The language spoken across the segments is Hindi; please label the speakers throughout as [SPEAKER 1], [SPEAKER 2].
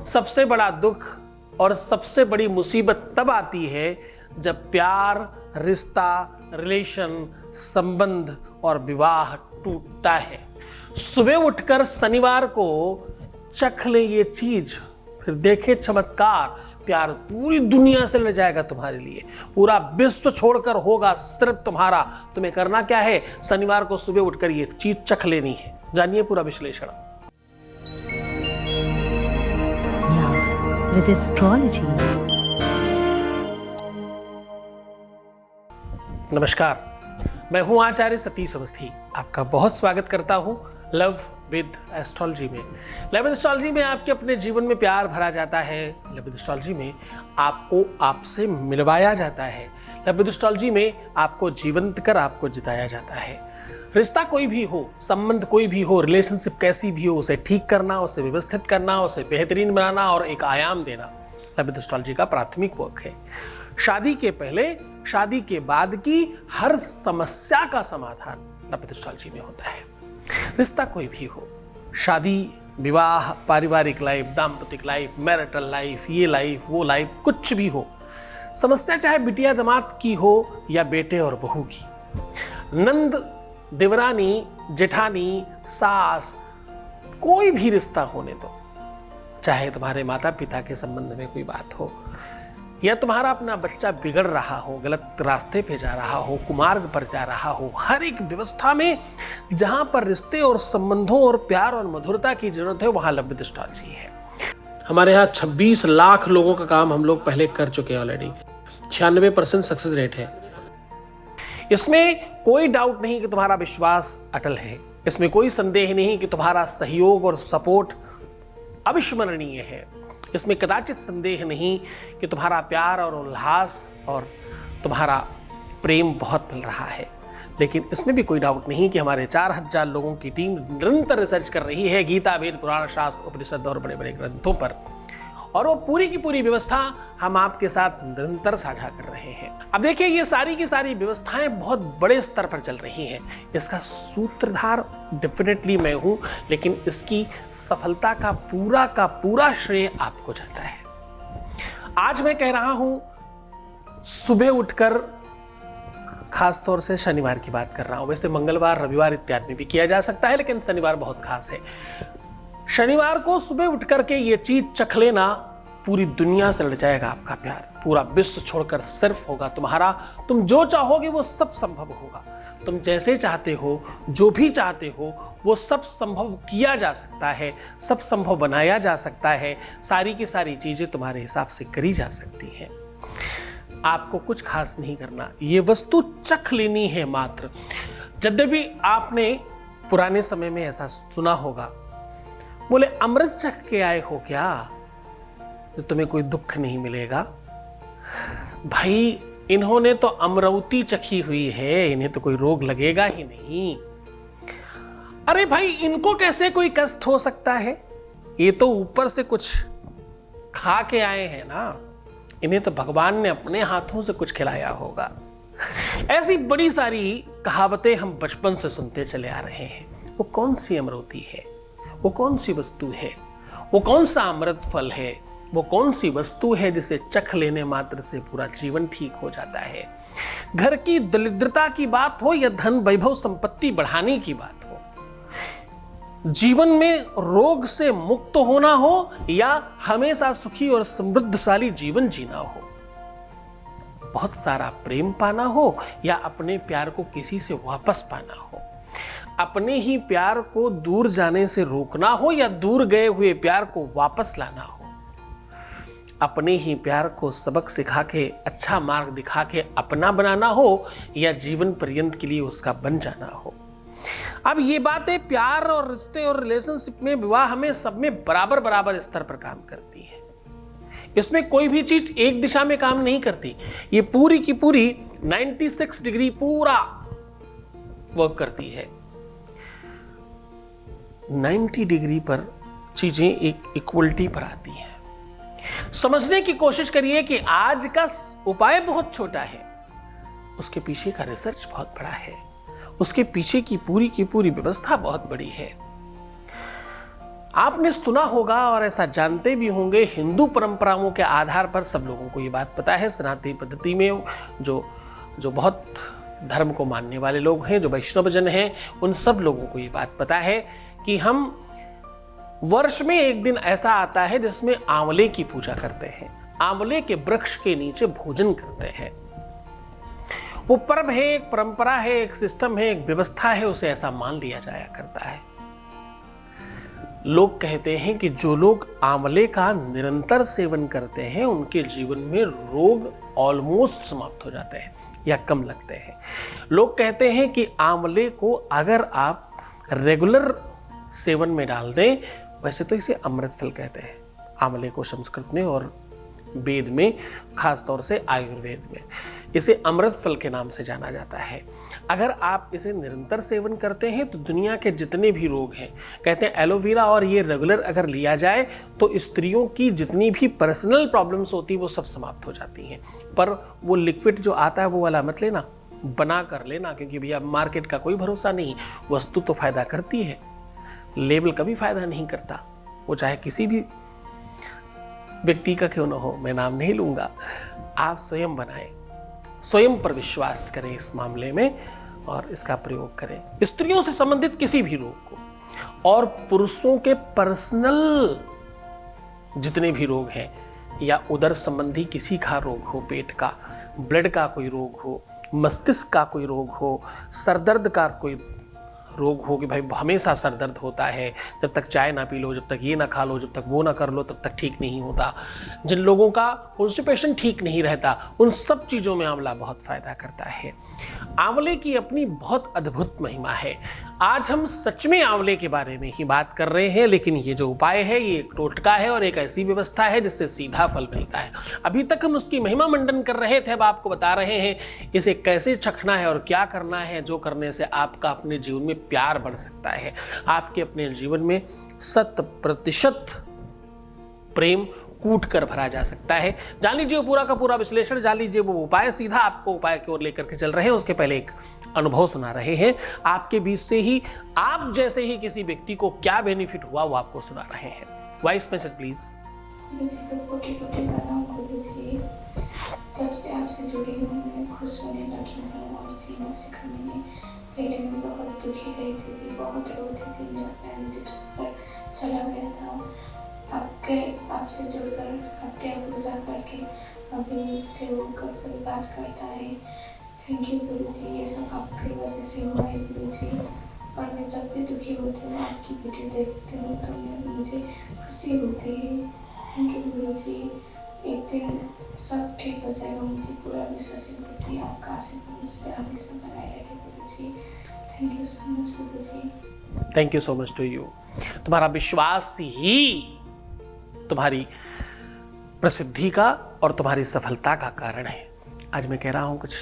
[SPEAKER 1] सबसे बड़ा दुख और सबसे बड़ी मुसीबत तब आती है जब प्यार, रिश्ता, रिलेशन, संबंध और विवाह टूटता है। सुबह उठकर शनिवार को चख ले ये चीज, फिर देखे चमत्कार, प्यार पूरी दुनिया से लड़ जाएगा तुम्हारे लिए, पूरा विश्व छोड़कर होगा सिर्फ तुम्हारा। तुम्हें करना क्या है? शनिवार को सुबह उठकर ये चीज चख लेनी है। जानिए पूरा विश्लेषण।
[SPEAKER 2] With astrology.
[SPEAKER 1] नमस्कार, मैं हूं आचार्य सतीश अवस्थी। आपका बहुत स्वागत करता हूं लव विद एस्ट्रोलॉजी में। लव विद एस्ट्रोलॉजी में आपके अपने जीवन में प्यार भरा जाता है। लव विद एस्ट्रोलॉजी में आपको आपसे मिलवाया जाता है। लव विद एस्ट्रोलॉजी में आपको जीवंत कर आपको जिताया जाता है। रिश्ता कोई भी हो, संबंध कोई भी हो, रिलेशनशिप कैसी भी हो, उसे ठीक करना, उसे व्यवस्थित करना, उसे बेहतरीन बनाना और एक आयाम देना लव विद एस्ट्रोलॉजी का प्राथमिक वर्क है। शादी के पहले, शादी के बाद की हर समस्या का समाधान लव विद एस्ट्रोलॉजी में होता है। रिश्ता कोई भी हो, शादी, विवाह, पारिवारिक लाइफ, दाम्पतिक लाइफ, मैरिटल लाइफ, ये लाइफ, वो लाइफ, कुछ भी हो, समस्या चाहे बिटिया दामाद की हो या बेटे और बहू की, नंद देवरानी, जेठानी, सास, कोई भी रिश्ता होने दो। चाहे तुम्हारे माता पिता के संबंध में कोई बात हो, या तुम्हारा अपना बच्चा बिगड़ रहा हो, गलत रास्ते पे जा रहा हो, कुमार्ग पर जा रहा हो, हर एक व्यवस्था में जहां पर रिश्ते और संबंधों और प्यार और मधुरता की जरूरत है, वहां लव विद एस्ट्रोलॉजी है। हमारे यहाँ 26 लाख लोगों का काम हम लोग पहले कर चुके हैं ऑलरेडी। 96% सक्सेस रेट है। इसमें कोई डाउट नहीं कि तुम्हारा विश्वास अटल है। इसमें कोई संदेह नहीं कि तुम्हारा सहयोग और सपोर्ट अविस्मरणीय है। इसमें कदाचित संदेह नहीं कि तुम्हारा प्यार और उल्लास और तुम्हारा प्रेम बहुत मिल रहा है। लेकिन इसमें भी कोई डाउट नहीं कि हमारे 4000 लोगों की टीम निरंतर रिसर्च कर रही है गीता, वेद, पुराण, शास्त्र, उपनिषद और बड़े बड़े ग्रंथों पर, और वो पूरी की पूरी व्यवस्था हम आपके साथ निरंतर साझा कर रहे हैं। अब देखिए, ये सारी की सारी व्यवस्थाएं बहुत बड़े स्तर पर चल रही हैं। इसका सूत्रधार डेफिनेटली मैं हूं, लेकिन इसकी सफलता का पूरा श्रेय आपको जाता है। आज मैं कह रहा हूं, सुबह उठकर, खासतौर से शनिवार की बात कर रहा हूं। वैसे मंगलवार, रविवार इत्यादि में भी किया जा सकता है, लेकिन शनिवार बहुत खास है। शनिवार को सुबह उठ करके ये चीज चख लेना, पूरी दुनिया से लड़ जाएगा आपका प्यार, पूरा विश्व छोड़कर सिर्फ होगा तुम्हारा। तुम जो चाहोगे वो सब संभव होगा। तुम जैसे चाहते हो, जो भी चाहते हो, वो सब संभव किया जा सकता है, सब संभव बनाया जा सकता है। सारी की सारी चीजें तुम्हारे हिसाब से करी जा सकती हैं। आपको कुछ खास नहीं करना, ये वस्तु चख लेनी है मात्र। यद्यपि आपने पुराने समय में ऐसा सुना होगा, बोले अमृत चख के आए हो क्या, तो तुम्हें कोई दुख नहीं मिलेगा। भाई, इन्होंने तो अमरौती चखी हुई है, इन्हें तो कोई रोग लगेगा ही नहीं। अरे भाई, इनको कैसे कोई कष्ट हो सकता है? ये तो ऊपर से कुछ खा के आए हैं ना, इन्हें तो भगवान ने अपने हाथों से कुछ खिलाया होगा। ऐसी बड़ी सारी कहावतें हम बचपन से सुनते चले आ रहे हैं। वो कौन सी अमरौती है? वो कौन सी वस्तु है? वो कौन सा अमृत फल है? वो कौन सी वस्तु है जिसे चख लेने मात्र से पूरा जीवन ठीक हो जाता है? घर की दरिद्रता की बात हो या धन वैभव संपत्ति बढ़ाने की बात हो, जीवन में रोग से मुक्त होना हो या हमेशा सुखी और समृद्धशाली जीवन जीना हो, बहुत सारा प्रेम पाना हो या अपने प्यार को किसी से वापस पाना हो, अपने ही प्यार को दूर जाने से रोकना हो या दूर गए हुए प्यार को वापस लाना हो, अपने ही प्यार को सबक सिखा के, अच्छा मार्ग दिखा के अपना बनाना हो या जीवन पर्यंत के लिए उसका बन जाना हो। अब ये बातें प्यार और रिश्ते और रिलेशनशिप में, विवाह में, सब में बराबर बराबर स्तर पर काम करती है। इसमें कोई भी चीज एक दिशा में काम नहीं करती। ये पूरी की पूरी 96 डिग्री पूरा वर्क करती है। 90 डिग्री पर चीजें एक इक्वलिटी पर आती हैं। समझने की कोशिश करिए कि आज का उपाय बहुत छोटा है, उसके पीछे का रिसर्च बहुत बड़ा है, उसके पीछे की पूरी व्यवस्था बहुत बड़ी है। आपने सुना होगा और ऐसा जानते भी होंगे, हिंदू परंपराओं के आधार पर सब लोगों को ये बात पता है, सनातनी पद्धति में जो बहुत धर्म को मानने वाले लोग हैं, जो वैष्णवजन हैं, उन सब लोगों को ये बात पता है कि हम वर्ष में एक दिन ऐसा आता है जिसमें आंवले की पूजा करते हैं, आंवले के वृक्ष के नीचे भोजन करते हैं। वो पर्व है, एक परंपरा है, एक सिस्टम है, एक व्यवस्था है, उसे ऐसा मान लिया जाया करता है। लोग कहते हैं कि जो लोग आंवले का निरंतर सेवन करते हैं उनके जीवन में रोग ऑलमोस्ट समाप्त हो जाते हैं या कम लगते हैं। लोग कहते हैं कि आंवले को अगर आप रेगुलर सेवन में डाल दें, वैसे तो इसे अमृत फल कहते हैं आंवले को संस्कृत में, और वेद में, खास तौर से आयुर्वेद में इसे अमृत फल के नाम से जाना जाता है। अगर आप इसे निरंतर सेवन करते हैं तो दुनिया के जितने भी रोग हैं, कहते हैं एलोवेरा और ये रेगुलर अगर लिया जाए तो स्त्रियों की जितनी भी पर्सनल प्रॉब्लम्स होती वो सब समाप्त हो जाती हैं। पर वो लिक्विड जो आता है वो वाला मत लेना, बना कर लेना, क्योंकि भैया मार्केट का कोई भरोसा नहीं। वस्तु तो फायदा करती है, लेबल कभी फायदा नहीं करता, वो चाहे किसी भी व्यक्ति का क्यों ना हो, मैं नाम नहीं लूंगा। आप स्वयं बनाएं, स्वयं पर विश्वास करें इस मामले में और इसका प्रयोग करें। स्त्रियों से संबंधित किसी भी रोग को और पुरुषों के पर्सनल जितने भी रोग हैं, या उदर संबंधी किसी का रोग हो, पेट का, ब्लड का कोई रोग हो, मस्तिष्क का कोई रोग हो, सरदर्द का कोई रोग हो कि भाई हमेशा सर दर्द होता है, जब तक चाय ना पी लो, जब तक ये ना खा लो, जब तक वो ना कर लो, तब तक ठीक नहीं होता। जिन लोगों का कॉन्स्टिपेशन ठीक नहीं रहता, उन सब चीज़ों में आंवला बहुत फ़ायदा करता है। आंवले की अपनी बहुत अद्भुत महिमा है। आज हम सच में आंवले के बारे में ही बात कर रहे हैं, लेकिन ये जो उपाय है ये एक टोटका है और एक ऐसी व्यवस्था है जिससे सीधा फल मिलता है। अभी तक हम उसकी महिमा मंडन कर रहे थे, अब आपको बता रहे हैं इसे कैसे चखना है और क्या करना है, जो करने से आपका अपने जीवन में प्यार बढ़ सकता है, आपके अपने जीवन में 100% प्रेम कूट कर भरा जा सकता है। जान लीजिए वो पूरा का पूरा विश्लेषण, जान लीजिए वो उपाय, सीधा आपको उपाय की ओर लेकर के चल रहे हैं। उसके पहले एक अनुभव सुना रहे हैं, आपके बीच से ही आप जैसे ही किसी व्यक्ति को क्या बेनिफिट हुआ वो आपको सुना रहे हैं। Voice message please.
[SPEAKER 2] जब से आपसे जुड़ी हूँ मैं खुश होने लगी हूँ और जीना सीखा मैंने। पहले मैं बहुत दुखी रहती थी, बहुत रोती थी, मेरा प्यार मुझे छोड़कर चला गया था। आपसे जुड़कर, आपके पूजा करके अभी मुझसे वो कभी बात करता है। थैंक यू गुरु जी, ये सब आपकी वजह से हुआ है गुरु जी। और मैं जब भी दुखी होती हूँ, आपकी वीडियो देखती हूँ तो मुझे खुशी होती है। थैंक यू गुरु जी, एक दिन सब ठीक हो जाएगा, मुझे पूरा विश्वास है गुरु जी। आपका आशीर्वाद मुझ पे हमेशा बनाए रहे Guru ji. Thank you so much Guru ji.
[SPEAKER 1] Thank you so much to you. तुम्हारा विश्वास ही तुम्हारी प्रसिद्धि का और तुम्हारी सफलता का कारण है। आज मैं कह रहा हूँ कुछ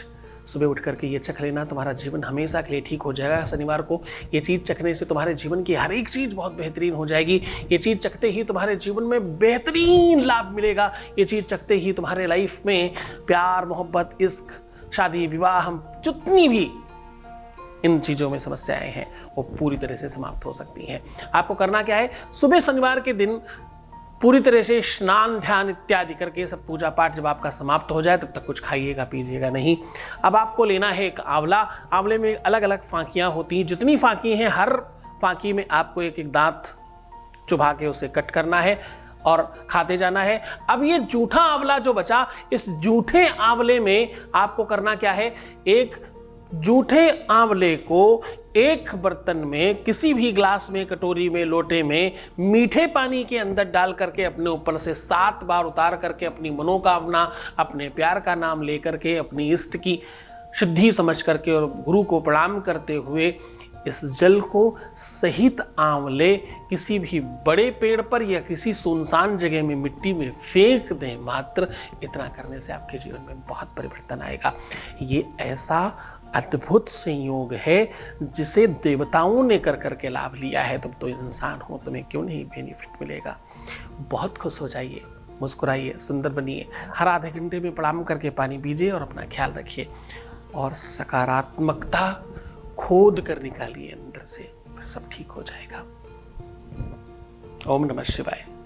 [SPEAKER 1] सुबह उठ करके ये चख लेना, तुम्हारा जीवन हमेशा के लिए ठीक हो जाएगा। शनिवार को ये चीज़ चखने से तुम्हारे जीवन की हर एक चीज़ बहुत बेहतरीन हो जाएगी। ये चीज़ चखते ही तुम्हारे जीवन में बेहतरीन लाभ मिलेगा। ये चीज़ चखते ही तुम्हारे लाइफ में प्यार, मोहब्बत, इश्क, शादी, विवाह, जितनी भी इन चीज़ों में समस्याएं हैं वो पूरी तरह से समाप्त हो सकती हैं। आपको करना क्या है, सुबह शनिवार के दिन पूरी तरह से स्नान, ध्यान इत्यादि करके सब पूजा पाठ जब आपका समाप्त हो जाए तब तक कुछ खाइएगा पीजिएगा नहीं। अब आपको लेना है एक आंवला। आंवले में अलग अलग फांकियाँ होती हैं, जितनी फांकी हैं हर फांकी में आपको एक एक दांत चुभा के उसे कट करना है और खाते जाना है। अब ये जूठा आंवला जो बचा, इस जूठे आंवले में आपको करना क्या है, एक जूठे आंवले को एक बर्तन में, किसी भी ग्लास में, कटोरी में, लोटे में मीठे पानी के अंदर डाल करके अपने ऊपर से 7 बार उतार करके अपनी मनोकामना, अपने प्यार का नाम लेकर के, अपनी इष्ट की सिद्धि समझ करके और गुरु को प्रणाम करते हुए इस जल को सहित आंवले किसी भी बड़े पेड़ पर या किसी सुनसान जगह में मिट्टी में फेंक दें मात्र। इतना करने से आपके जीवन में बहुत परिवर्तन आएगा। ये ऐसा अद्भुत संयोग है जिसे देवताओं ने कर करके लाभ लिया है। तुम तो इंसान हो, तुम्हें क्यों नहीं बेनिफिट मिलेगा। बहुत खुश हो जाइए, मुस्कुराइए, सुंदर बनिए। हर आधे घंटे में प्रणाम करके पानी पीजिए और अपना ख्याल रखिए और सकारात्मकता खोद कर निकालिए अंदर से, फिर सब ठीक हो जाएगा। ओम नमः शिवाय।